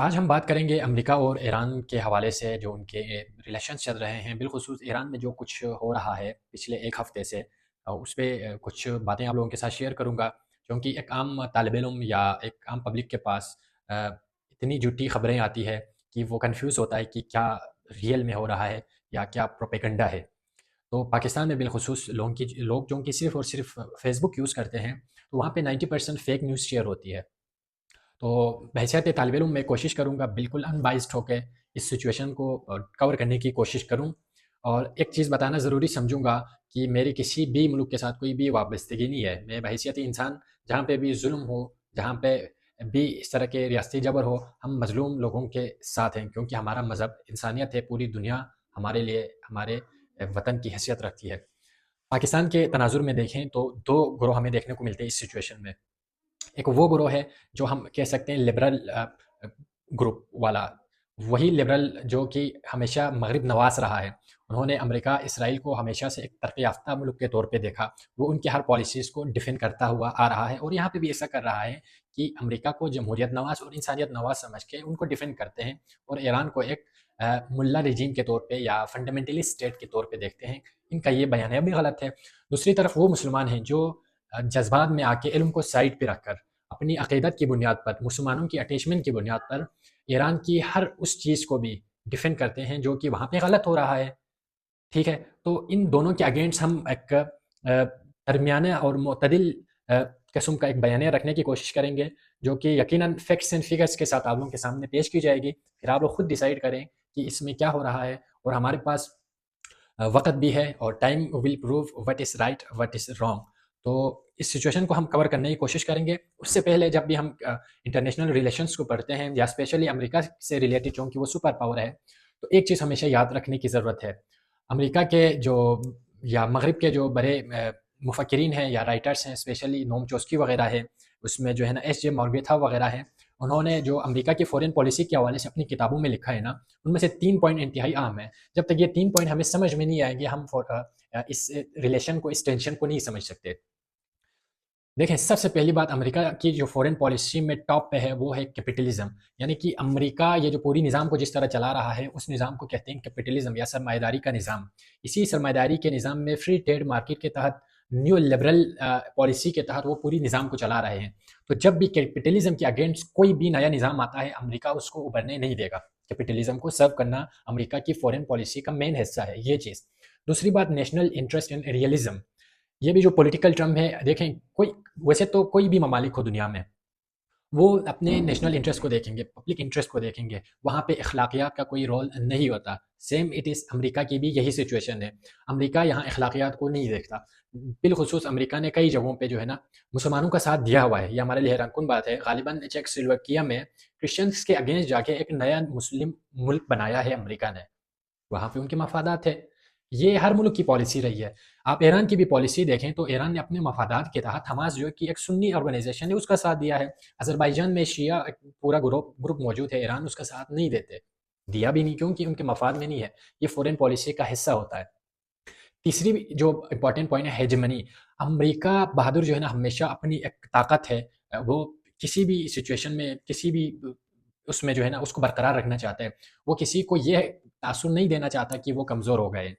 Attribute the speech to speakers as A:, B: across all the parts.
A: آج ہم بات کریں گے امریکا اور ایران کے حوالے سے جو ان کے ریلیشنز چل رہے ہیں، بالخصوص ایران میں جو کچھ ہو رہا ہے پچھلے ایک ہفتے سے اس پہ کچھ باتیں آپ لوگوں کے ساتھ شیئر کروں گا، کیونکہ ایک عام طالب علم یا ایک عام پبلک کے پاس اتنی جھوٹی خبریں آتی ہے کہ وہ کنفیوز ہوتا ہے کہ کیا ریئل میں ہو رہا ہے یا کیا پروپیگنڈا ہے۔ تو پاکستان میں بالخصوص لوگ جو کہ صرف اور صرف فیس بک یوز کرتے ہیں، تو وہاں پہ 90% فیک نیوز شیئر ہوتی ہے۔ تو بحیثیت طالب علم میں کوشش کروں گا بالکل ان بائسڈ ہو کے اس سچویشن کو کور کرنے کی کوشش کروں، اور ایک چیز بتانا ضروری سمجھوں گا کہ میری کسی بھی ملک کے ساتھ کوئی بھی وابستگی نہیں ہے۔ میں بحیثیت انسان جہاں پہ بھی ظلم ہو، جہاں پہ بھی اس طرح کے ریاستی جبر ہو، ہم مظلوم لوگوں کے ساتھ ہیں، کیونکہ ہمارا مذہب انسانیت ہے۔ پوری دنیا ہمارے لیے ہمارے وطن کی حیثیت رکھتی ہے۔ پاکستان کے تناظر میں دیکھیں تو دو گروہ ہمیں دیکھنے کو ملتے ہیں اس سچویشن میں۔ ایک وہ گروہ ہے جو ہم کہہ سکتے ہیں لبرل گروپ والا، وہی لبرل جو کہ ہمیشہ مغرب نواز رہا ہے۔ انہوں نے امریکہ اسرائیل کو ہمیشہ سے ایک ترقی یافتہ ملک کے طور پہ دیکھا، وہ ان کے ہر پالیسیز کو ڈیفینڈ کرتا ہوا آ رہا ہے، اور یہاں پہ بھی ایسا کر رہا ہے کہ امریکہ کو جمہوریت نواز اور انسانیت نواز سمجھ کے ان کو ڈیفینڈ کرتے ہیں، اور ایران کو ایک ملا رجیم کے طور پہ یا فنڈامنٹلی اسٹیٹ کے طور پہ دیکھتے ہیں۔ ان کا یہ بیانیہ بھی غلط ہے۔ دوسری طرف وہ مسلمان ہیں جو جذبات میں آ کے علم کو سائڈ پہ رکھ کر اپنی عقیدت کی بنیاد پر، مسلمانوں کی اٹیچمنٹ کی بنیاد پر ایران کی ہر اس چیز کو بھی ڈیفینڈ کرتے ہیں جو کہ وہاں پہ غلط ہو رہا ہے۔ ٹھیک ہے، تو ان دونوں کے اگینسٹ ہم ایک درمیانہ اور معتدل قسم کا ایک بیانیہ رکھنے کی کوشش کریں گے، جو کہ یقیناً فیکٹس اینڈ فگرس کے ساتھ آپ لوگوں کے سامنے پیش کی جائے گی، پھر آپ لوگ خود ڈیسائیڈ کریں کہ اس میں کیا ہو رہا ہے، اور ہمارے پاس وقت بھی ہے، اور time will prove what is right what is wrong. تو اس سچویشن کو ہم کور کرنے کی کوشش کریں گے۔ اس سے پہلے جب بھی ہم انٹرنیشنل ریلیشنس کو پڑھتے ہیں، یا اسپیشلی امریکہ سے ریلیٹڈ چونکہ وہ سپر پاور ہے، تو ایک چیز ہمیشہ یاد رکھنے کی ضرورت ہے۔ امریکہ کے جو یا مغرب کے جو بڑے مفکرین ہیں یا رائٹرس ہیں، اسپیشلی نوم چوسکی وغیرہ ہے، اس میں جو ہے نا ایس جے مورگیتھا وغیرہ ہیں، انہوں نے جو امریکہ کی فورن پالیسی کے حوالے سے اپنی کتابوں میں لکھا ہے نا، ان میں سے 3 پوائنٹ انتہائی اہم ہیں۔ جب تک یہ 3 پوائنٹ ہمیں سمجھ میں نہیں آئیں گے، ہم اس ریلیشن کو، اس ٹینشن کو نہیں سمجھ سکتے۔ دیکھیں، سب سے پہلی بات، امریکہ کی جو فورن پالیسی میں ٹاپ پہ ہے وہ ہے کیپٹلزم، یعنی کہ امریکہ یہ جو پوری نظام کو جس طرح چلا رہا ہے، اس نظام کو کہتے ہیں کیپٹلزم یا سرمایہ داری کا نظام۔ اسی سرمایہ داری کے نظام میں فری ٹریڈ مارکیٹ کے تحت، نیو لبرل پالیسی کے تحت وہ پوری نظام کو چلا رہے ہیں۔ تو جب بھی کیپٹلزم کے اگینسٹ کوئی بھی نیا نظام آتا ہے، امریکہ اس کو ابھرنے نہیں دے گا۔ کیپٹلزم کو سرو کرنا امریکہ کی فورن پالیسی کا مین حصہ ہے یہ چیز۔ دوسری بات، نیشنل انٹرسٹ ان ریئلزم، یہ بھی جو پولیٹیکل ٹرم ہے، دیکھیں ویسے تو کوئی بھی ممالک ہو دنیا میں، وہ اپنے نیشنل انٹرسٹ کو دیکھیں گے، پبلک انٹرسٹ کو دیکھیں گے، وہاں پہ اخلاقیات کا کوئی رول نہیں ہوتا۔ سیم اٹ از امریکہ کی بھی یہی سچویشن ہے، امریکہ یہاں اخلاقیات کو نہیں دیکھتا۔ بالخصوص امریکہ نے کئی جگہوں پہ جو ہے نا مسلمانوں کا ساتھ دیا ہوا ہے، یہ ہمارے لیے حیران کن بات ہے۔ غالباً چیک سلوواکیہ میں کرسچنس کے اگینسٹ جا کے ایک نیا مسلم ملک بنایا ہے امریکہ نے، وہاں پہ ان کے مفادات ہے۔ یہ ہر ملک کی پالیسی رہی ہے۔ آپ ایران کی بھی پالیسی دیکھیں تو ایران نے اپنے مفادات کے تحت حماس جو کہ ایک سنی آرگنائزیشن ہے، اس کا ساتھ دیا ہے۔ آذربائیجان میں شیعہ ایک پورا گروپ موجود ہے، ایران اس کا ساتھ نہیں دیتے، دیا بھی نہیں، کیونکہ ان کے مفاد میں نہیں ہے، یہ فورن پالیسی کا حصہ ہوتا ہے۔ تیسری جو امپورٹنٹ پوائنٹ ہے ہیجمنی، امریکہ بہادر جو ہے نا ہمیشہ اپنی ایک طاقت ہے، وہ کسی بھی سچویشن میں، کسی بھی اس میں جو ہے نا اس کو برقرار رکھنا چاہتا ہے۔ وہ کسی کو یہ تاثر نہیں دینا چاہتا کہ وہ کمزور ہو گئے،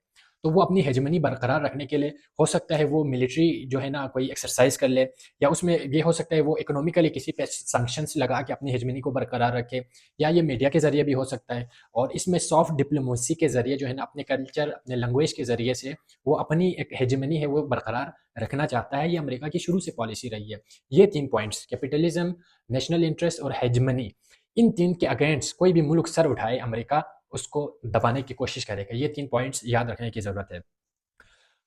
A: تو وہ اپنی ہیجمنی برقرار رکھنے کے لیے ہو سکتا ہے وہ ملٹری جو ہے نا کوئی ایکسرسائز کر لے، یا اس میں یہ ہو سکتا ہے وہ اکنومیکلی کسی پہ سینکشنز لگا کے اپنی ہیجمنی کو برقرار رکھے، یا یہ میڈیا کے ذریعے بھی ہو سکتا ہے، اور اس میں سافٹ ڈپلومیسی کے ذریعے جو ہے نا اپنے کلچر، اپنے لینگویج کے ذریعے سے وہ اپنی ایک ہیجمنی ہے وہ برقرار رکھنا چاہتا ہے۔ یہ امریکہ کی شروع سے پالیسی رہی ہے۔ یہ 3 پوائنٹس، کیپٹلزم، نیشنل انٹرسٹ اور ہیجمنی، ان 3 کے اگینسٹ کوئی بھی ملک سر اٹھائے، امریکہ اس کو دبانے کی کوشش کرے گا۔ یہ 3 پوائنٹس یاد رکھنے کی ضرورت ہے۔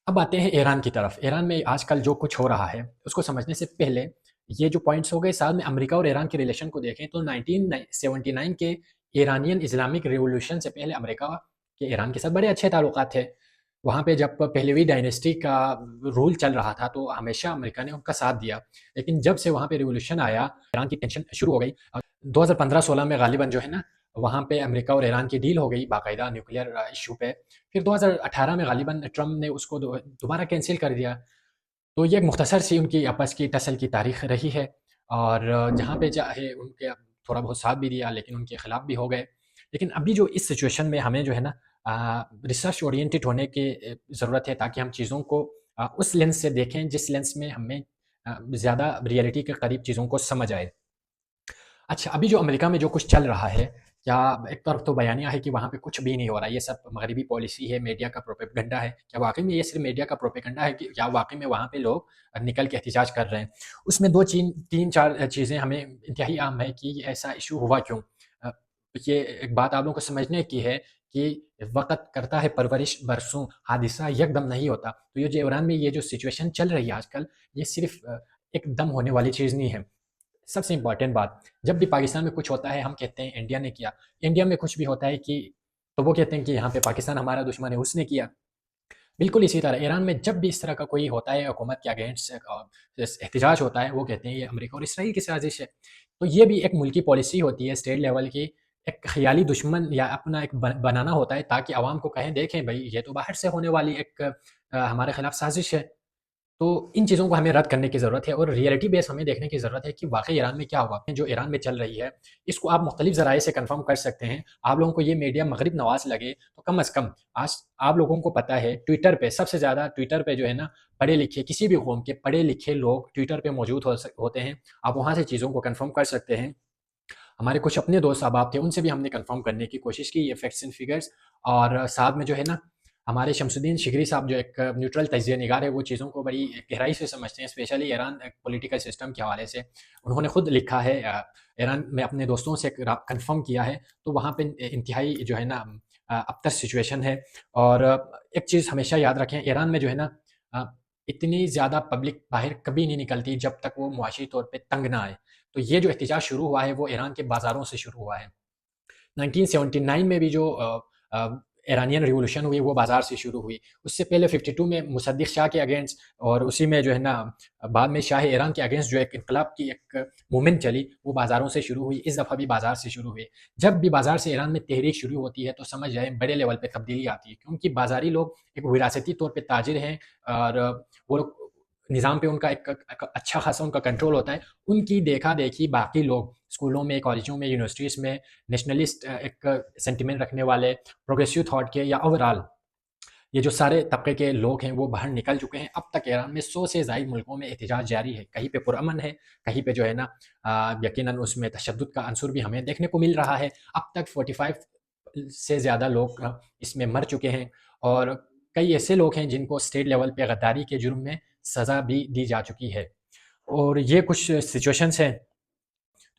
A: اب آتے ہیں ایران کی طرف۔ ایران میں آج کل جو کچھ ہو رہا ہے اس کو سمجھنے سے پہلے یہ جو پوائنٹس ہو گئے، ساتھ میں امریکہ اور ایران کے ریلیشن کو دیکھیں تو 1979 کے ایرانین اسلامک ریولوشن سے پہلے امریکہ کے ایران کے ساتھ بڑے اچھے تعلقات تھے۔ وہاں پہ جب پہلوی ڈائنیسٹی کا رول چل رہا تھا تو ہمیشہ امریکہ نے ان کا ساتھ دیا، لیکن جب سے وہاں پہ ریولوشن آیا، ایران کی ٹینشن شروع ہو گئی۔ 2015-16 میں غالباً جو ہے نا وہاں پہ امریکہ اور ایران کی ڈیل ہو گئی باقاعدہ نیوکلیئر ایشو پہ۔ پھر 2018 میں غالباً ٹرمپ نے اس کو دوبارہ کینسل کر دیا۔ تو یہ ایک مختصر سی ان کی آپس کی ٹسل کی تاریخ رہی ہے، اور جہاں پہ چاہے ان کے تھوڑا بہت ساتھ بھی دیا لیکن ان کے خلاف بھی ہو گئے. لیکن ابھی جو اس سچویشن میں ہمیں جو ہے نا ریسرچ اورینٹڈ ہونے کی ضرورت ہے تاکہ ہم چیزوں کو اس لینس سے دیکھیں جس لینس میں ہمیں زیادہ ریئلٹی کے قریب چیزوں کو سمجھ آئے. اچھا، ابھی جو امریکہ میں جو کچھ چل رہا ہے، کیا ایک طرف تو بیانیہ ہے کہ وہاں پہ کچھ بھی نہیں ہو رہا، یہ سب مغربی پالیسی ہے، میڈیا کا پروپیگنڈا ہے. کیا واقعی میں یہ صرف میڈیا کا پروپیگنڈا ہے کہ کیا واقعی میں وہاں پہ لوگ نکل کے احتجاج کر رہے ہیں؟ اس میں تین چار چیزیں ہمیں انتہائی عام ہے کہ ایسا ایشو ہوا کیوں. یہ ایک بات آپ لوگوں کو سمجھنے کی ہے کہ وقت کرتا ہے پرورش برسوں، حادثہ یک دم نہیں ہوتا. تو یہ جو ایران میں یہ جو سچویشن چل رہی ہے آج کل، یہ صرف ایک دم ہونے والی چیز نہیں ہے. سب سے امپورٹنٹ بات، جب بھی پاکستان میں کچھ ہوتا ہے ہم کہتے ہیں انڈیا نے کیا. انڈیا میں کچھ بھی ہوتا ہے کہ تو وہ کہتے ہیں کہ یہاں پہ پاکستان ہمارا دشمن ہے، اس نے کیا. بالکل اسی طرح ایران میں جب بھی اس طرح کا کوئی ہوتا ہے حکومت کے اگینسٹ احتجاج ہوتا ہے، وہ کہتے ہیں یہ امریکہ اور اسرائیل کی سازش ہے. تو یہ بھی ایک ملکی پالیسی ہوتی ہے اسٹیٹ لیول کی، ایک خیالی دشمن یا اپنا ایک بنانا ہوتا ہے تاکہ عوام کو کہیں دیکھیں بھائی یہ تو باہر سے ہونے والی ایک ہمارے خلاف سازش ہے. تو ان چیزوں کو ہمیں رد کرنے کی ضرورت ہے اور ریئلٹی بیس ہمیں دیکھنے کی ضرورت ہے کہ واقعی ایران میں کیا ہوا. جو ایران میں چل رہی ہے اس کو آپ مختلف ذرائع سے کنفرم کر سکتے ہیں. آپ لوگوں کو یہ میڈیا مغرب نواز لگے تو کم از کم آج آپ لوگوں کو پتہ ہے ٹویٹر پہ سب سے زیادہ ٹویٹر پہ جو ہے نا پڑھے لکھے کسی بھی قوم کے پڑھے لکھے لوگ ٹویٹر پہ موجود ہوتے ہیں. آپ وہاں سے چیزوں کو کنفرم کر سکتے ہیں. ہمارے کچھ اپنے دوست احباب تھے، ان سے بھی ہم نے کنفرم کرنے کی کوشش کی یہ فیکٹس اینڈ فگرز. اور ساتھ میں جو ہے نا ہمارے شمس الدین شگری صاحب جو ایک نیوٹرل تجزیہ نگار ہے، وہ چیزوں کو بڑی گہرائی سے سمجھتے ہیں، اسپیشلی ایران پولیٹیکل سسٹم کے حوالے سے. انہوں نے خود لکھا ہے، ایران میں اپنے دوستوں سے کنفرم کیا ہے، تو وہاں پہ انتہائی جو ہے نا ابتر سچویشن ہے. اور ایک چیز ہمیشہ یاد رکھیں، ایران میں جو ہے نا اتنی زیادہ پبلک باہر کبھی نہیں نکلتی جب تک وہ معاشی طور پہ تنگ نہ آئے. تو یہ جو احتجاج شروع ہوا ہے وہ ایران کے بازاروں سے شروع ہوا ہے. 1979 میں بھی جو ایرانین ریولوشن ہوئی وہ بازار سے شروع ہوئی. اس سے پہلے 52 میں مصدق شاہ کے اگینسٹ، اور اسی میں جو ہے نا بعد میں شاہ ایران کے اگینسٹ جو ایک انقلاب کی ایک مومنٹ چلی وہ بازاروں سے شروع ہوئی. اس دفعہ بھی بازار سے شروع ہوئی. جب بھی بازار سے ایران میں تحریک شروع ہوتی ہے تو سمجھ جائیں بڑے لیول پہ تبدیلی آتی ہے، کیونکہ بازاری لوگ ایک وراثتی طور پہ تاجر ہیں اور وہ لوگ نظام پہ ان کا ایک اچھا خاصا ان کا کنٹرول ہوتا ہے. ان کی دیکھا دیکھی باقی لوگ اسکولوں میں، کالجوں میں، یونیورسٹیز میں نیشنلسٹ ایک سینٹیمنٹ رکھنے والے، پروگریسو تھاٹ کے یا اوورال یہ جو سارے طبقے کے لوگ ہیں وہ باہر نکل چکے ہیں. اب تک ایران میں 100 سے زائد ملکوں میں احتجاج جاری ہے. کہیں پہ پرامن ہے، کہیں پہ جو ہے نا یقیناً اس میں تشدد کا عنصر بھی ہمیں دیکھنے کو مل رہا ہے. اب تک 45 سے زیادہ لوگ اس میں مر چکے ہیں، اور کئی ایسے لوگ ہیں جن کو اسٹیٹ لیول پہ غداری کے جرم میں سزا بھی دی جا چکی ہے. اور یہ کچھ سچویشنز ہیں.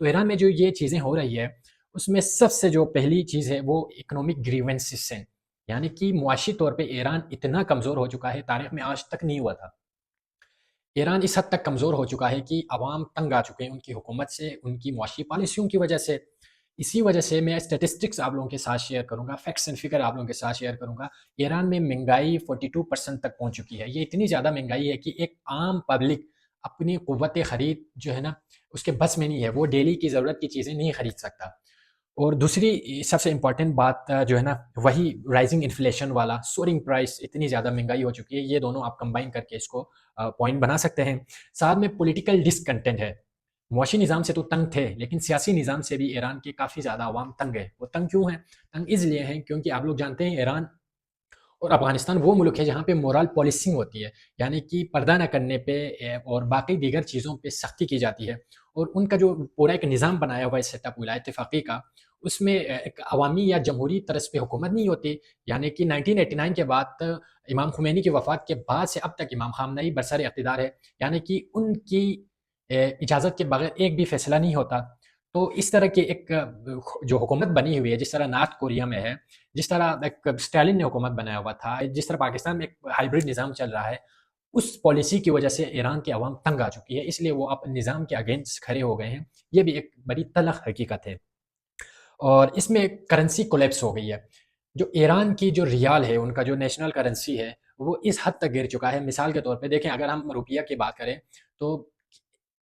A: تو ایران میں جو یہ چیزیں ہو رہی ہے اس میں سب سے جو پہلی چیز ہے وہ اکنامک گریونسز ہیں، یعنی کہ معاشی طور پہ ایران اتنا کمزور ہو چکا ہے، تاریخ میں آج تک نہیں ہوا تھا. ایران اس حد تک کمزور ہو چکا ہے کہ عوام تنگ آ چکے ہیں ان کی حکومت سے، ان کی معاشی پالیسیوں کی وجہ سے. اسی وجہ سے میں اسٹیٹسٹکس آپ لوگوں کے ساتھ شیئر کروں گا، فیکٹس اینڈ فگر آپ لوگوں کے ساتھ شیئر کروں گا. ایران میں مہنگائی 42% تک پہنچ چکی ہے. یہ اتنی زیادہ مہنگائی ہے کہ ایک عام پبلک اپنی قوت خرید جو ہے نا اس کے بس میں نہیں ہے، وہ ڈیلی کی ضرورت کی چیزیں نہیں خرید سکتا. اور دوسری سب سے امپورٹنٹ بات جو ہے نا وہی رائزنگ انفلیشن والا سورنگ پرائس، اتنی زیادہ مہنگائی ہو چکی ہے. یہ دونوں آپ کمبائن کر کے اس کو پوائنٹ بنا سکتے ہیں. ساتھ میں پولیٹیکل ڈسکنٹینٹ ہے. معاشی نظام سے تو تنگ تھے لیکن سیاسی نظام سے بھی ایران کے کافی زیادہ عوام تنگ ہے. وہ تنگ کیوں ہیں؟ تنگ اس لیے ہیں کیونکہ آپ لوگ جانتے ہیں ایران اور افغانستان وہ ملک ہے جہاں پہ مورال پالیسنگ ہوتی ہے، یعنی کہ پردہ نہ کرنے پہ اور باقی دیگر چیزوں پہ سختی کی جاتی ہے. اور ان کا جو پورا ایک نظام بنایا ہوا ہے سیٹ اپ ولایت فقیہ کا، اس میں ایک عوامی یا جمہوری طرز پہ حکومت نہیں ہوتی. یعنی کہ 1989 کے بعد امام خمینی کی وفات کے بعد سے اب تک امام خامنہ ہی برسر اقتدار ہے، یعنی کہ ان کی اجازت کے بغیر ایک بھی فیصلہ نہیں ہوتا. تو اس طرح کی ایک جو حکومت بنی ہوئی ہے، جس طرح نارتھ کوریا میں ہے، جس طرح ایک اسٹالن نے حکومت بنایا ہوا تھا، جس طرح پاکستان میں ایک ہائیبرڈ نظام چل رہا ہے، اس پالیسی کی وجہ سے ایران کے عوام تنگ آ چکی ہے. اس لیے وہ اپنے نظام کے اگینسٹ کھڑے ہو گئے ہیں. یہ بھی ایک بڑی تلخ حقیقت ہے. اور اس میں کرنسی کولیپس ہو گئی ہے. جو ایران کی جو ریال ہے، ان کا جو نیشنل کرنسی ہے، وہ اس حد تک گر چکا ہے. مثال کے طور پہ دیکھیں، اگر ہم روپیہ کی بات کریں تو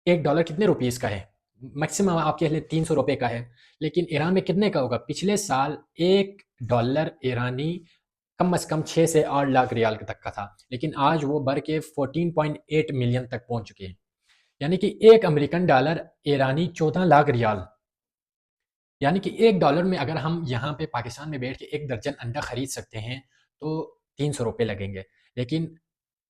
A: $1 کتنے روپیز کا ہے؟ میکسیمم آپ کے لیے 300 روپے کا ہے. لیکن ایران میں کتنے کا ہوگا؟ پچھلے سال $1 ایرانی کم از کم 6 سے 8 لاکھ ریال تک کا تھا، لیکن آج وہ بڑھ کے 14.8 ملین تک پہنچ چکے ہیں. یعنی کہ ایک امریکن ڈالر ایرانی 14 لاکھ ریال. یعنی کہ $1 میں اگر ہم یہاں پہ پاکستان میں بیٹھ کے 1 درجن انڈا خرید سکتے ہیں تو $300 لگیں گے، لیکن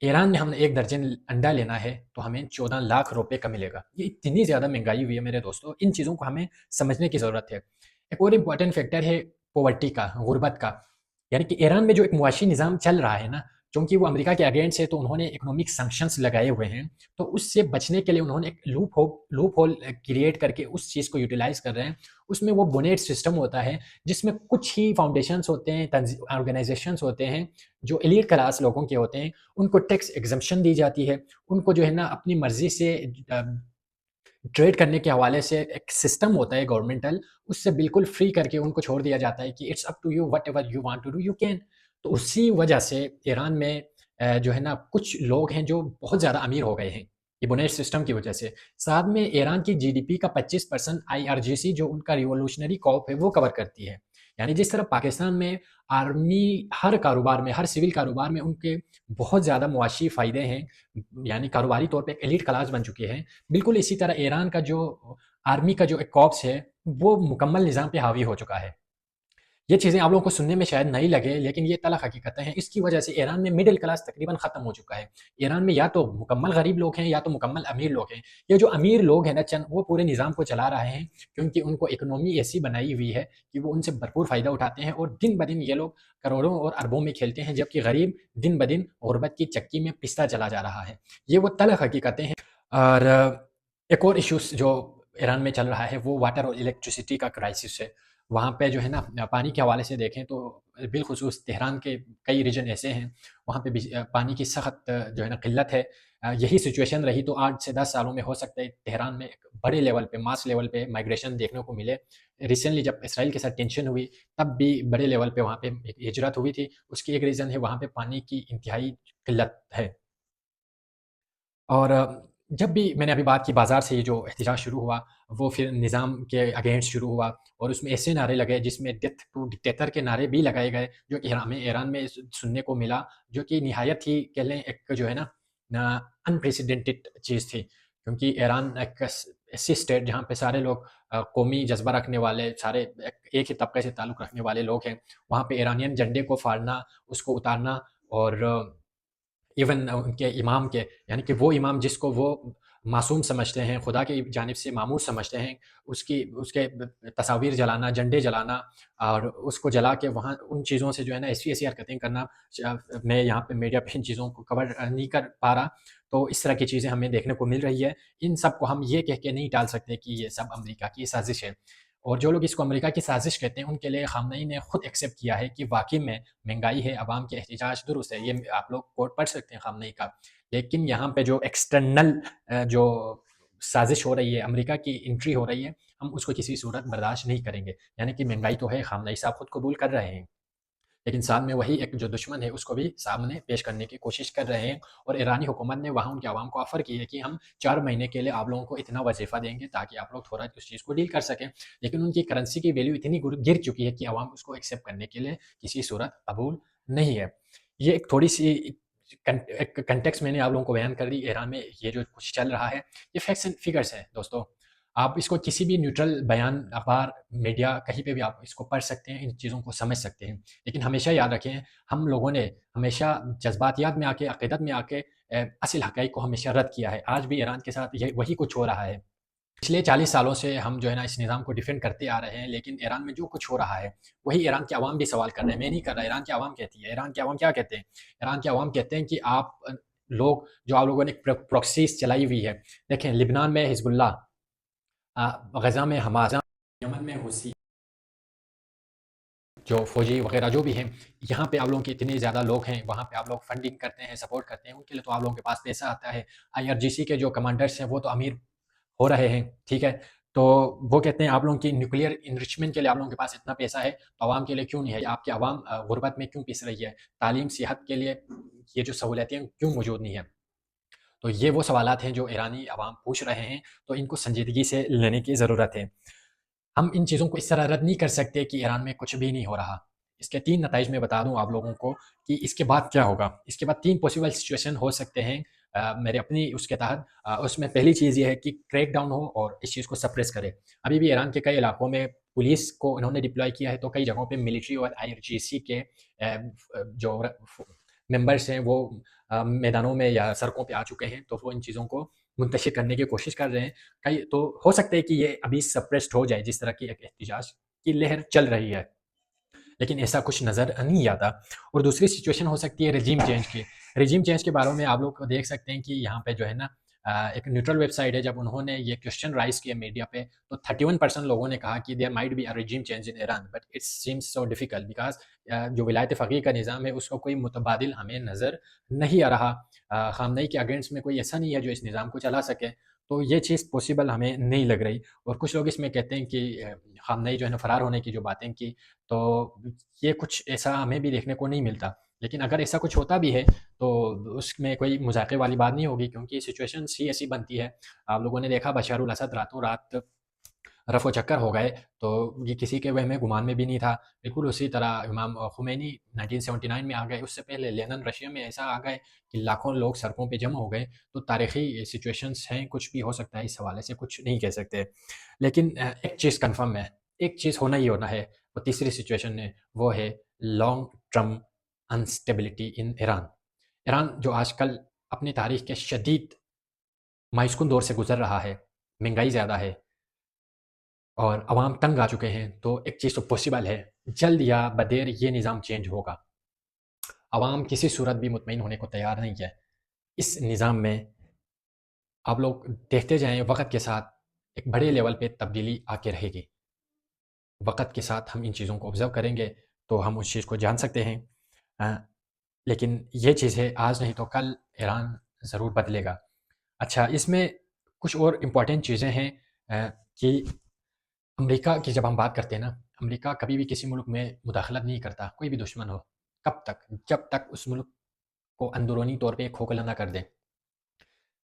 A: ایران میں ہم نے 1 درجن انڈا لینا ہے تو ہمیں 14 لاکھ روپے کا ملے گا۔ یہ اتنی زیادہ مہنگائی ہوئی ہے میرے دوستوں، ان چیزوں کو ہمیں سمجھنے کی ضرورت ہے۔ ایک اور امپورٹنٹ فیکٹر ہے پوورٹی کا، غربت کا، یعنی کہ ایران میں جو ایک معاشی نظام چل رہا ہے نا، چونکہ وہ امریکہ کے اگینسٹ ہے تو انہوں نے اکنامک سینکشنز لگائے ہوئے ہیں، تو اس سے بچنے کے لیے انہوں نے ایک لوپ ہول کریٹ کر کے اس چیز کو یوٹیلائز کر رہے ہیں۔ اس میں وہ بونیٹ سسٹم ہوتا ہے جس میں کچھ ہی فاؤنڈیشنز ہوتے ہیں، آرگنائزیشنز ہوتے ہیں جو ایلیٹ کلاس لوگوں کے ہوتے ہیں، ان کو ٹیکس ایگزمپشن دی جاتی ہے، ان کو جو ہے نا اپنی مرضی سے ٹریڈ کرنے کے حوالے سے ایک سسٹم ہوتا ہے گورنمنٹل، اس سے بالکل فری کر کے ان کو چھوڑ دیا جاتا ہے کہ it's up to you, whatever you want to do you can. تو اسی وجہ سے ایران میں جو ہے نا کچھ لوگ ہیں جو بہت زیادہ امیر ہو گئے ہیں یہ بونیٹ سسٹم کی وجہ سے۔ ساتھ میں ایران کی جی ڈی پی کا 25% IRGC جو ان کا ریولوشنری کارپ ہے وہ کور کرتی ہے۔ یعنی جس طرح پاکستان میں آرمی ہر کاروبار میں، ہر سول کاروبار میں ان کے بہت زیادہ معاشی فائدے ہیں، یعنی کاروباری طور پہ ایک ایلیٹ کلاس بن چکے ہیں، بالکل اسی طرح ایران کا جو آرمی کا جو ایک کارپس ہے وہ مکمل نظام پہ حاوی ہو چکا ہے۔ یہ چیزیں آپ لوگوں کو سننے میں شاید نہیں لگے لیکن یہ تلخ حقیقتیں ہیں۔ اس کی وجہ سے ایران میں مڈل کلاس تقریباً ختم ہو چکا ہے۔ ایران میں یا تو مکمل غریب لوگ ہیں یا تو مکمل امیر لوگ ہیں۔ یہ جو امیر لوگ ہیں نا چند، وہ پورے نظام کو چلا رہے ہیں کیونکہ ان کو اکنومی ایسی بنائی ہوئی ہے کہ وہ ان سے بھرپور فائدہ اٹھاتے ہیں، اور دن بدن یہ لوگ کروڑوں اور اربوں میں کھیلتے ہیں، جبکہ غریب دن بدن غربت کی چکی میں پستا چلا جا رہا ہے۔ یہ وہ تلخ حقیقتیں ہیں۔ اور ایک اور ایشوز جو ایران میں چل رہا ہے وہ واٹر اور الیکٹریسٹی کا کرائسس ہے۔ وہاں پہ جو ہے نا پانی کے حوالے سے دیکھیں تو بالخصوص تہران کے کئی ریجن ایسے ہیں وہاں پہ پانی کی سخت جو ہے نا قلت ہے۔ یہی سچویشن رہی تو 8 سے 10 سالوں میں ہو سکتا ہے تہران میں ایک بڑے لیول پہ، ماس لیول پہ مائگریشن دیکھنے کو ملے۔ ریسنٹلی جب اسرائیل کے ساتھ ٹینشن ہوئی تب بھی بڑے لیول پہ وہاں پہ ہجرت ہوئی تھی، اس کی ایک ریزن ہے وہاں پہ پانی کی انتہائی قلت ہے۔ اور جب بھی میں نے ابھی بات کی بازار سے یہ جو احتجاج شروع ہوا وہ پھر نظام کے اگینسٹ شروع ہوا، اور اس میں ایسے نعرے لگے جس میں ڈیتھ ٹو ڈکٹیٹر کے نعرے بھی لگائے گئے، جو کہ ہمیں ایران میں سننے کو ملا، جو کہ نہایت ہی کہہ لیں ایک جو ہے نا انپریسیڈنٹڈ چیز تھی، کیونکہ ایران ایک ایسی اسٹیٹ جہاں پہ سارے لوگ قومی جذبہ رکھنے والے، سارے ایک ہی طبقے سے تعلق رکھنے والے لوگ ہیں، وہاں پہ ایرانین جھنڈے کو پھاڑنا، اس کو اتارنا، اور ایون ان کے امام کے، یعنی کہ وہ امام جس کو وہ معصوم سمجھتے ہیں، خدا کی جانب سے معمور سمجھتے ہیں، اس کے تصاویر جلانا، جھنڈے جلانا، اور اس کو جلا کے وہاں ان چیزوں سے جو ہے نا ایسی ایسی حرکتیں کرنا، میں یہاں پہ میڈیا پہ ان چیزوں کو کور نہیں کر پا رہا، تو اس طرح کی چیزیں ہمیں دیکھنے کو مل رہی ہے۔ ان سب کو ہم یہ کہہ کے نہیں ٹال سکتے کہ یہ سب امریکہ کی سازش ہے، اور جو لوگ اس کو امریکہ کی سازش کہتے ہیں ان کے لیے خامنئی نے خود ایکسیپٹ کیا ہے کہ واقعی میں مہنگائی ہے، عوام کے احتجاج درست ہے، یہ آپ لوگ کوٹ پڑھ سکتے ہیں خامنئی کا، لیکن یہاں پہ جو ایکسٹرنل جو سازش ہو رہی ہے، امریکہ کی انٹری ہو رہی ہے، ہم اس کو کسی صورت برداشت نہیں کریں گے۔ یعنی کہ مہنگائی تو ہے، خامنئی صاحب خود قبول کر رہے ہیں، لیکن ساتھ میں وہی ایک جو دشمن ہے اس کو بھی سامنے پیش کرنے کی کوشش کر رہے ہیں، اور ایرانی حکومت نے وہاں ان کے عوام کو آفر کی ہے کہ ہم 4 مہینے کے لیے آپ لوگوں کو اتنا وظیفہ دیں گے تاکہ آپ لوگ تھوڑا اس چیز کو ڈیل کر سکیں، لیکن ان کی کرنسی کی ویلیو اتنی گر چکی ہے کہ عوام اس کو ایکسیپٹ کرنے کے لیے کسی صورت قبول نہیں ہے۔ یہ ایک تھوڑی سی ایک کنٹیکس میں نے آپ لوگوں کو بیان کر دی۔ ایران میں یہ جو کچھ چل رہا ہے یہ فیکٹس اینڈ فگرس ہیں دوستو، آپ اس کو کسی بھی نیوٹرل بیان، اخبار، میڈیا، کہیں پہ بھی آپ اس کو پڑھ سکتے ہیں، ان چیزوں کو سمجھ سکتے ہیں، لیکن ہمیشہ یاد رکھیں ہم لوگوں نے ہمیشہ جذباتیات میں آ کے، عقیدت میں آ کے اصل حقائق کو ہمیشہ رد کیا ہے۔ آج بھی ایران کے ساتھ وہی کچھ ہو رہا ہے۔ پچھلے 40 سالوں سے ہم جو ہے نا اس نظام کو ڈیفینڈ کرتے آ رہے ہیں، لیکن ایران میں جو کچھ ہو رہا ہے وہی ایران کے عوام بھی سوال کر رہے ہیں، میں نہیں کر رہا، ایران کے عوام کہتی ہے۔ ایران کے عوام کیا کہتے ہیں؟ ایران کے عوام کہتے ہیں کہ آپ لوگ جو آپ لوگوں نے پروکسیز چلائی ہوئی ہے، دیکھیں لبنان میں حزب اللہ، غزہ میں حماس، یمن میں حوثی، جو فوجی وغیرہ جو بھی ہیں، یہاں پہ آپ لوگوں کے اتنے زیادہ لوگ ہیں، وہاں پہ آپ لوگ فنڈنگ کرتے ہیں، سپورٹ کرتے ہیں، ان کے لیے تو آپ لوگوں کے پاس پیسہ آتا ہے۔ IRGC کے جو کمانڈرز ہیں وہ تو امیر ہو رہے ہیں، ٹھیک ہے، تو وہ کہتے ہیں آپ لوگوں کی نیوکلیئر انرچمنٹ کے لیے آپ لوگوں کے پاس اتنا پیسہ ہے تو عوام کے لیے کیوں نہیں ہے؟ آپ کی عوام غربت میں کیوں پس رہی ہے؟ تعلیم، صحت کے لیے یہ جو سہولتیں کیوں موجود نہیں ہیں؟ تو یہ وہ سوالات ہیں جو ایرانی عوام پوچھ رہے ہیں، تو ان کو سنجیدگی سے لینے کی ضرورت ہے۔ ہم ان چیزوں کو اس طرح رد نہیں کر سکتے کہ ایران میں کچھ بھی نہیں ہو رہا۔ اس کے 3 نتائج میں بتا دوں آپ لوگوں کو کہ اس کے بعد کیا ہوگا۔ اس کے بعد 3 پاسبل سچویشن ہو سکتے ہیں میرے اپنی اس کے تحت اس میں پہلی چیز یہ ہے کہ کریک ڈاؤن ہو اور اس چیز کو سپریس کرے۔ ابھی بھی ایران کے کئی علاقوں میں پولیس کو انہوں نے ڈپلوائے کیا ہے، تو کئی جگہوں پہ ملٹری اور IRGC کے جو ممبرس ہیں وہ میدانوں میں یا سڑکوں پہ آ چکے ہیں، تو وہ ان چیزوں کو منتشر کرنے کی کوشش کر رہے ہیں۔ کئی تو ہو سکتا ہے کہ یہ ابھی سپریسڈ ہو جائے، جس طرح کی ایک احتجاج کی لہر چل رہی ہے، لیکن ایسا کچھ نظر نہیں آتا۔ اور دوسری سچویشن ہو سکتی ہے رجیم چینج کی۔ رجیم چینج کے بارے میں آپ لوگ دیکھ سکتے ہیں کہ یہاں پہ جو ہے نا ایک نیوٹرل ویب سائٹ ہے، جب انہوں نے یہ کوشچن رائز کیا میڈیا پہ، تو 31% لوگوں نے کہا کہ there might be a regime change in Iran, but it seems so difficult because جو ولایت فقیہ کا نظام ہے اس کا کوئی متبادل ہمیں نظر نہیں آ رہا۔ خامنئی کے اگینسٹ میں کوئی ایسا نہیں ہے جو اس نظام کو چلا سکے، تو یہ چیز پاسبل ہمیں نہیں لگ رہی۔ اور کچھ لوگ اس میں کہتے ہیں کہ خامنئی جو ہے نا فرار ہونے کی جو باتیں کی، تو یہ کچھ ایسا ہمیں بھی دیکھنے کو نہیں ملتا۔ لیکن اگر ایسا کچھ ہوتا بھی ہے تو اس میں کوئی مذاقے والی بات نہیں ہوگی، کیونکہ سچویشن ہی ایسی بنتی ہے۔ آپ لوگوں نے دیکھا بشار الاسد راتوں رات رفع و چکر ہو گئے، تو یہ کسی کے وہم گمان میں بھی نہیں تھا۔ بالکل اسی طرح امام خمینی 1979 میں آ گئے، اس سے پہلے لینن رشیا میں ایسا آ گئے کہ لاکھوں لوگ سڑکوں پہ جمع ہو گئے۔ تو تاریخی سچویشنز ہیں، کچھ بھی ہو سکتا ہے، اس حوالے سے کچھ نہیں کہہ سکتے۔ لیکن ایک چیز کنفرم ہے، ایک چیز ہونا ہی ہونا ہے، وہ تیسری سچویشن ہے، وہ ہے لانگ ٹرم انسٹیبلٹی ان ایران۔ ایران جو آج کل اپنی تاریخ کے شدید مایوس کن دور سے گزر رہا ہے، مہنگائی زیادہ ہے اور عوام تنگ آ چکے ہیں، تو ایک چیز تو پاسبل ہے، جلد یا بدیر یہ نظام چینج ہوگا۔ عوام کسی صورت بھی مطمئن ہونے کو تیار نہیں ہے۔ اس نظام میں آپ لوگ دیکھتے جائیں، وقت کے ساتھ ایک بڑے لیول پہ تبدیلی آ کے رہے گی۔ وقت کے ساتھ ہم ان چیزوں کو آبزرو کریں گے تو ہم اس چیز کو جان سکتے ہیں۔ لیکن یہ چیز ہے، آج نہیں تو کل ایران ضرور بدلے گا۔ اچھا، اس میں کچھ اور امپورٹنٹ چیزیں ہیں کہ امریکہ کی جب ہم بات کرتے ہیں نا، امریکہ کبھی بھی کسی ملک میں مداخلت نہیں کرتا، کوئی بھی دشمن ہو، کب تک؟ جب تک اس ملک کو اندرونی طور پہ کھوکھلا نہ کر دیں۔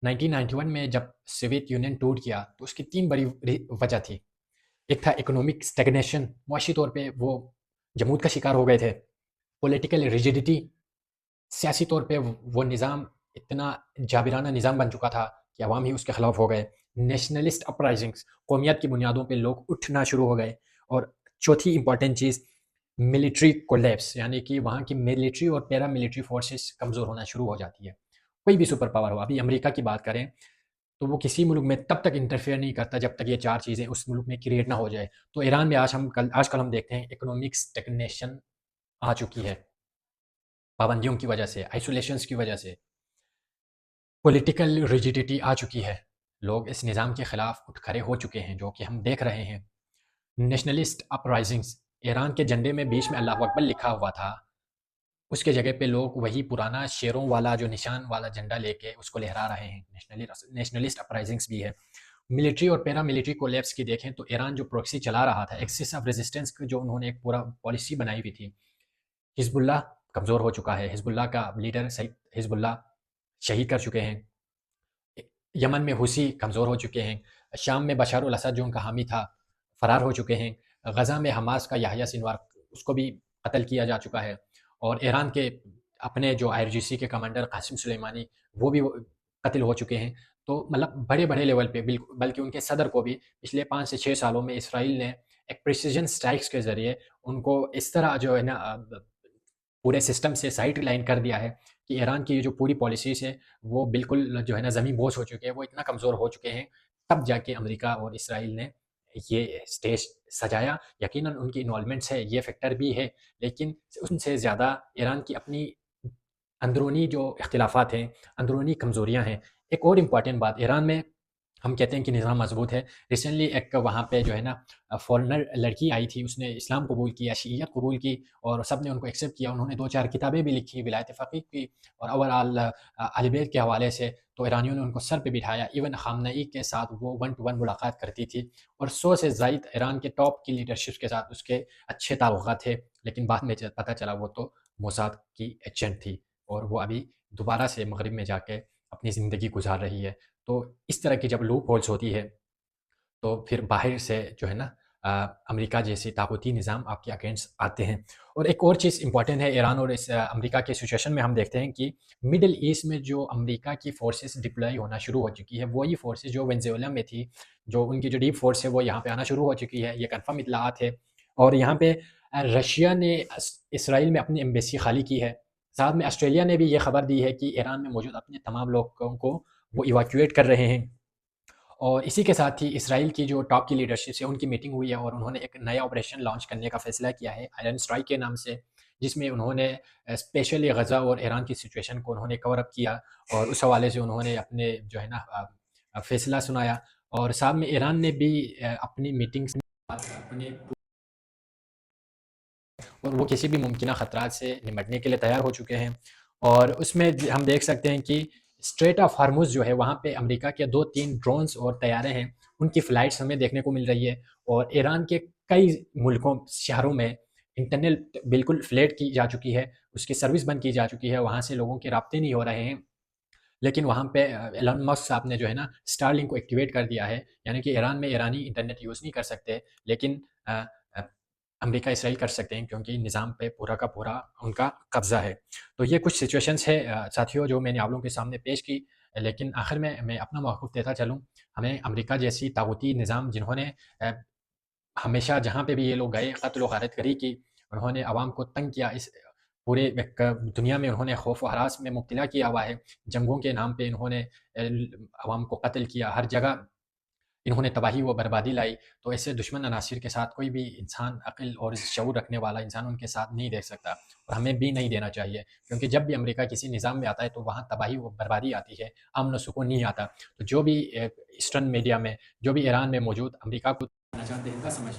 A: 1991 میں جب سوویت یونین ٹوٹ کیا تو اس کی 3 بڑی وجہ تھی۔ ایک تھا اکنامک اسٹیگنیشن، معاشی طور پہ وہ جمود کا شکار ہو گئے تھے۔ پولیٹیکل ریجیڈیٹی، سیاسی طور پہ وہ نظام اتنا جابرانہ نظام بن چکا تھا کہ عوام ہی اس کے خلاف ہو گئے۔ نیشنلسٹ اپرائزنگز، قومیت کی بنیادوں پہ لوگ اٹھنا شروع ہو گئے۔ اور چوتھی امپورٹنٹ چیز ملٹری کولیپس، یعنی کہ وہاں کی ملٹری اور پیرا ملٹری فورسز کمزور ہونا شروع ہو جاتی ہے۔ کوئی بھی سپر پاور ہو، ابھی امریکہ کی بات کریں تو وہ کسی ملک میں تب تک انٹرفیئر نہیں کرتا جب تک یہ 4 چیزیں اس ملک میں کریٹ نہ ہو جائے۔ تو ایران میں آج کل ہم دیکھتے ہیں اکنامک اسٹیگنیشن آ چکی ہے، پابندیوں کی وجہ سے، آئسولیشنز کی وجہ سے۔ پولیٹیکل ریجیڈیٹی آ چکی ہے، لوگ اس نظام کے خلاف اٹھ کھڑے ہو چکے ہیں، جو کہ ہم دیکھ رہے ہیں۔ نیشنلسٹ اپرائزنگز، ایران کے جھنڈے میں بیچ میں اللہ اکبر لکھا ہوا تھا، اس کے جگہ پہ لوگ وہی پرانا شیروں والا جو نشان والا جھنڈا لے کے اس کو لہرا رہے ہیں۔ نیشنلسٹ اپرائزنگز بھی ہے۔ ملٹری اور پیرا ملٹری کولیپس کی دیکھیں تو ایران جو پروکسی چلا رہا تھا، ایکسس آف ریزسٹنس کی جو انہوں نے ایک پورا پالیسی بنائی ہوئی تھی، حزب اللہ کمزور ہو چکا ہے، حزب اللہ کا لیڈر حزب اللہ شہید کر چکے ہیں، یمن میں حوثی کمزور ہو چکے ہیں، شام میں بشار الاسد جو ان کا حامی تھا فرار ہو چکے ہیں، غزہ میں حماس کا یحییٰ سنوار اس کو بھی قتل کیا جا چکا ہے، اور ایران کے اپنے جو IRGC کے کمانڈر قاسم سلیمانی وہ بھی قتل ہو چکے ہیں۔ تو مطلب بڑے بڑے لیول پہ، بلکہ ان کے صدر کو بھی پچھلے 5 سے 6 سالوں میں اسرائیل نے ایک پریسیجن سٹرائکس کے ذریعے ان کو اس طرح جو ہے نا پورے سسٹم سے سائڈ لائن کر دیا ہے کہ ایران کی جو پوری پالیسیز ہے وہ بالکل جو ہے نا زمین بوس ہو چکے ہیں، وہ اتنا کمزور ہو چکے ہیں۔ تب جا کے امریکہ اور اسرائیل نے یہ اسٹیج سجایا۔ یقیناً ان کی انوالومنٹس ہے، یہ فیکٹر بھی ہے، لیکن ان سے زیادہ ایران کی اپنی اندرونی جو اختلافات ہیں، اندرونی کمزوریاں ہیں۔ ایک اور امپورٹنٹ بات، ایران میں ہم کہتے ہیں کہ نظام مضبوط ہے۔ ریسنٹلی ایک وہاں پہ جو ہے نا فورنر لڑکی آئی تھی، اس نے اسلام قبول کیا، شیعیت قبول کی، اور سب نے ان کو ایکسیپٹ کیا۔ انہوں نے 2-4 کتابیں بھی لکھی ولایت فقیہ کی اور اوورآل اہل بیت کے حوالے سے، تو ایرانیوں نے ان کو سر پہ بٹھایا۔ ایون خامنئی کے ساتھ وہ 1 to 1 ملاقات کرتی تھی، اور 100 سے زائد ایران کے ٹاپ کی لیڈرشپ کے ساتھ اس کے اچھے تعلقات تھے، لیکن بعد میں پتہ چلا وہ تو موساد کی ایجنٹ تھی، اور وہ ابھی دوبارہ سے مغرب میں جا کے اپنی زندگی گزار رہی ہے۔ تو اس طرح کی جب لوپ ہولز ہوتی ہے تو پھر باہر سے جو ہے نا امریکہ جیسے طاقتی نظام آپ کے اگینسٹ آتے ہیں۔ اور ایک اور چیز امپورٹنٹ ہے ایران اور اس امریکہ کے سچویشن میں، ہم دیکھتے ہیں کہ مڈل ایسٹ میں جو امریکہ کی فورسز ڈپلائی ہونا شروع ہو چکی ہے، وہی فورسز جو وینزویلا میں تھی، جو ان کی جو ڈیپ فورس ہے وہ یہاں پہ آنا شروع ہو چکی ہے، یہ کنفرم اطلاعات ہے۔ اور یہاں پہ رشیا نے اسرائیل میں اپنی ایمبیسی خالی کی ہے، ساتھ میں آسٹریلیا نے بھی یہ خبر دی ہے کہ ایران میں موجود اپنے تمام لوگوں کو وہ ایواکویٹ کر رہے ہیں۔ اور اسی کے ساتھ ہی اسرائیل کی جو ٹاپ کی لیڈرشپ ہے ان کی میٹنگ ہوئی ہے، اور انہوں نے ایک نیا آپریشن لانچ کرنے کا فیصلہ کیا ہے آئرن اسٹرائک کے نام سے، جس میں انہوں نے اسپیشلی غزہ اور ایران کی سچویشن کو انہوں نے کور اپ کیا، اور اس حوالے سے انہوں نے اپنے جو ہے نا فیصلہ سنایا۔ اور ساتھ میں ایران نے بھی اپنی میٹنگز اپنے اور وہ کسی بھی ممکنہ خطرات سے نمٹنے کے لیے تیار ہو چکے ہیں۔ اور اس میں ہم دیکھ سکتے ہیں کہ اسٹریٹ آف ہارموز جو ہے وہاں پہ امریکہ کے 2-3 ڈرونز اور طیارے ہیں، ان کی فلائٹس ہمیں دیکھنے کو مل رہی ہے، اور ایران کے کئی ملکوں شہروں میں انٹرنیٹ بالکل فلیٹ کی جا چکی ہے، اس کی سروس بند کی جا چکی ہے، وہاں سے لوگوں کے رابطے نہیں ہو رہے ہیں۔ لیکن وہاں پہ ایلن مسک صاحب نے جو ہے نا اسٹار لنک کو ایکٹیویٹ کر دیا ہے، یعنی کہ ایران میں ایرانی انٹرنیٹ یوز نہیں کر سکتے، لیکن امریکہ اسرائیل کر سکتے ہیں، کیونکہ نظام پہ پورا کا پورا ان کا قبضہ ہے۔ تو یہ کچھ سچویشنز ہے ساتھیوں جو میں نے آپ لوگوں کے سامنے پیش کی، لیکن آخر میں اپنا موقف دیتا چلوں۔ ہمیں امریکہ جیسی طاغوتی نظام جنہوں نے ہمیشہ جہاں پہ بھی یہ لوگ گئے قتل و غارت گری کی، انہوں نے عوام کو تنگ کیا، اس پورے دنیا میں انہوں نے خوف و ہراس میں مبتلا کیا ہوا ہے، جنگوں کے نام پہ انہوں نے عوام کو قتل کیا، ہر جگہ انہوں نے تباہی و بربادی لائی۔ تو ایسے دشمن عناصر کے ساتھ کوئی بھی انسان عقل اور شعور رکھنے والا انسان ان کے ساتھ نہیں دیکھ سکتا، اور ہمیں بھی نہیں دینا چاہیے، کیونکہ جب بھی امریکہ کسی نظام میں آتا ہے تو وہاں تباہی و بربادی آتی ہے، امن و سکون نہیں آتا۔ تو جو بھی ایسٹرن میڈیا میں، جو بھی ایران میں موجود امریکہ کو چاہتے ہیں، سمجھ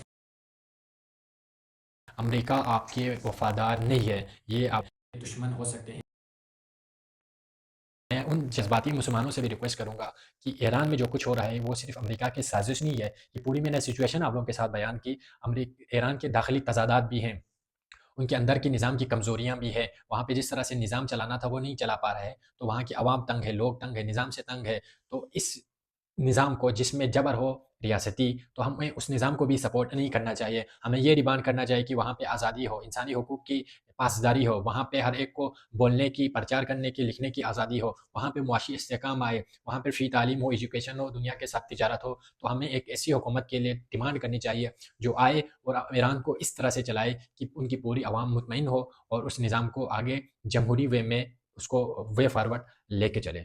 A: امریکہ آپ کے وفادار نہیں ہے، یہ آپ کے دشمن ہو سکتے ہیں۔ میں ان جذباتی مسلمانوں سے بھی ریکویسٹ کروں گا کہ ایران میں جو کچھ ہو رہا ہے وہ صرف امریکہ کی سازش نہیں ہے، یہ پوری میں نے سچویشن آپ لوگوں کے ساتھ بیان کی۔ ایران کے داخلی تضادات بھی ہیں، ان کے اندر کی نظام کی کمزوریاں بھی ہیں، وہاں پہ جس طرح سے نظام چلانا تھا وہ نہیں چلا پا رہا ہے، تو وہاں کی عوام تنگ ہے، لوگ تنگ ہے، نظام سے تنگ ہے۔ تو اس نظام کو جس میں جبر ہو ریاستی، تو ہمیں اس نظام کو بھی سپورٹ نہیں کرنا چاہیے، ہمیں یہ ڈیمانڈ کرنا چاہیے کہ وہاں پہ آزادی ہو، انسانی حقوق کی پاسداری ہو، وہاں پہ ہر ایک کو بولنے کی، پرچار کرنے کی، لکھنے کی آزادی ہو، وہاں پہ معاشی استحکام آئے، وہاں پہ فری تعلیم ہو، ایجوکیشن ہو، دنیا کے ساتھ تجارت ہو۔ تو ہمیں ایک ایسی حکومت کے لیے ڈیمانڈ کرنی چاہیے جو آئے اور ایران کو اس طرح سے چلائے کہ ان کی پوری عوام مطمئن ہو، اور اس نظام کو آگے جمہوری وے میں اس کو وے فارورڈ لے کے چلے۔